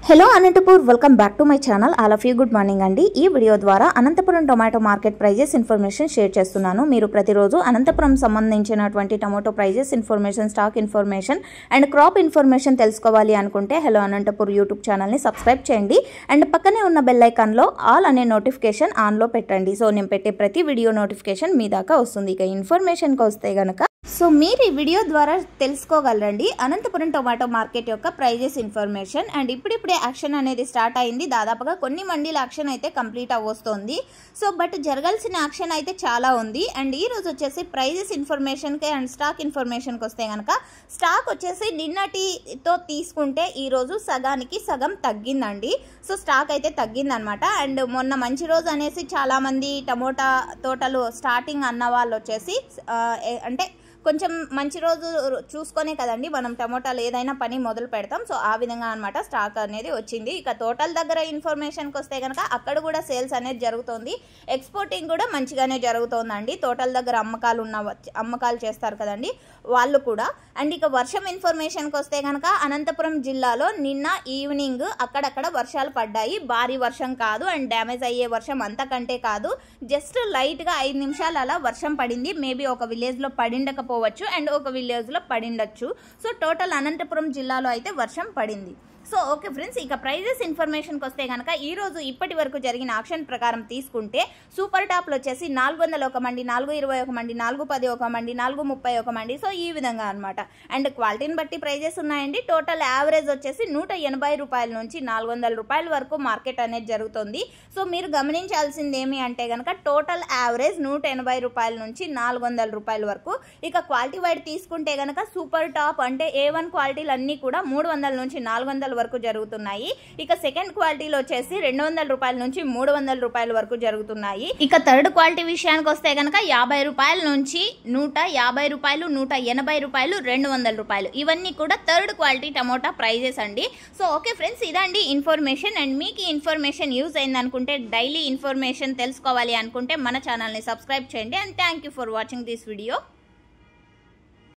Hello Anantapur welcome back to my channel. All of you good morning అండి. ఈ video ద్వారా Anantapuram tomato market prices information share చేస్తున్నాను. మీరు ప్రతిరోజు అనంతపురం సంబంధించినటువంటి tomato prices information, stock information and crop information తెలుసుకోవాలి అనుకుంటే హలో అనంతపూర్ యూట్యూబ్ ఛానల్ని సబ్స్క్రైబ్ చేయండి అండ్ పక్కనే ఉన్న బెల్ ఐకాన్లో ఆల్ అనే నోటిఫికేషన్ ఆన్లో పెట్టండి. సో నేను పెట్టే ప్రతి వీడియో నోటిఫికేషన్ మీ దాకా వస్తుంది. ఇక ఇన్ఫర్మేషన్కి వస్తే కనుక మీరు ఈ వీడియో ద్వారా తెలుసుకోగలరండి అనంతపురం టొమాటో మార్కెట్ యొక్క ప్రైజెస్ ఇన్ఫర్మేషన్. అండ్ ఇప్పుడిప్పుడే యాక్షన్ అనేది స్టార్ట్ అయింది. దాదాపుగా కొన్ని మండీల యాక్షన్ అయితే కంప్లీట్ అవ్వస్తుంది. బట్ జరగాల్సిన యాక్షన్ అయితే చాలా ఉంది. అండ్ ఈ రోజు వచ్చేసి ప్రైజెస్ ఇన్ఫర్మేషన్కి అండ్ స్టాక్ ఇన్ఫర్మేషన్కి వస్తే కనుక స్టాక్ వచ్చేసి నిన్నటితో తీసుకుంటే ఈరోజు సగానికి సగం తగ్గిందండి. స్టాక్ అయితే తగ్గిందనమాట. అండ్ మొన్న మంచి రోజు అనేసి చాలామంది టమోటా తోటలు స్టార్టింగ్ అన్న వాళ్ళు వచ్చేసి అంటే కొంచెం మంచి రోజు చూసుకొనే కదండి మనం టమోటాలు ఏదైనా పని మొదలు పెడతాం. ఆ విధంగా అనమాట స్టాక్ అనేది వచ్చింది. ఇక తోటల దగ్గర ఇన్ఫర్మేషన్కి వస్తే కనుక అక్కడ కూడా సేల్స్ అనేది జరుగుతుంది. ఎక్స్పోర్టింగ్ కూడా మంచిగానే జరుగుతుందండి. తోటల దగ్గర అమ్మకాలు చేస్తారు కదండి వాళ్ళు కూడా. అండ్ ఇక వర్షం ఇన్ఫర్మేషన్కి వస్తే కనుక అనంతపురం జిల్లాలో నిన్న ఈవినింగ్ అక్కడక్కడ వర్షాలు పడ్డాయి. భారీ వర్షం కాదు అండ్ డ్యామేజ్ అయ్యే వర్షం అంతకంటే కాదు. జస్ట్ లైట్గా 5 నిమిషాలు అలా వర్షం పడింది. మేబీ ఒక విలేజ్లో పడిండకపోవచ్చు అండ్ ఒక విలేజ్లో పడిండొచ్చు. టోటల్ అనంతపురం జిల్లాలో అయితే వర్షం పడింది. ఓకే ఫ్రెండ్స్, ఇక ప్రైజెస్ ఇన్ఫర్మేషన్కి వస్తే కనుక ఈరోజు ఇప్పటి వరకు జరిగిన ఆక్షన్ ప్రకారం తీసుకుంటే సూపర్ టాప్లో వచ్చేసి 400 ఒక మండి, 420 ఒక మండి, 410 ఒక మండి, 430 ఒక మండి. ఈ విధంగా అనమాట. అండ్ క్వాలిటీని బట్టి ప్రైజెస్ ఉన్నాయండి. టోటల్ యావరేజ్ వచ్చేసి 180 రూపాయల నుంచి 400 రూపాయల వరకు మార్కెట్ అనేది జరుగుతుంది. మీరు గమనించాల్సింది ఏమి అంటే కనుక టోటల్ యావరేజ్ 180 రూపాయల నుంచి 400 రూపాయల వరకు. ఇక క్వాలిటీ వైడ్ తీసుకుంటే కనుక సూపర్ టాప్ అంటే A1 క్వాలిటీలు అన్నీ కూడా 300 నుంచి 400 వరకు జరుగుతున్నాయి. ఇక సెకండ్ క్వాలిటీలో వచ్చేసి 200 రూపాయల నుంచి 300 రూపాయల వరకు జరుగుతున్నాయి. ఇక థర్డ్ క్వాలిటీ విషయానికి వస్తే కనుక 50 రూపాయల నుంచి 150 రూపాయలు, 180 రూపాయలు, 200 రూపాయలు. ఇవన్నీ కూడా థర్డ్ క్వాలిటీ టమోటా ప్రైజెస్ అండి. ఓకే ఫ్రెండ్స్, ఇదండి ఇన్ఫర్మేషన్. అండ్ మీకు ఈ ఇన్ఫర్మేషన్ యూజ్ అయింది అనుకుంటే, డైలీ ఇన్ఫర్మేషన్ తెలుసుకోవాలి అనుకుంటే మన ఛానల్ని సబ్స్క్రైబ్ చేయండి. And thank you for watching this video.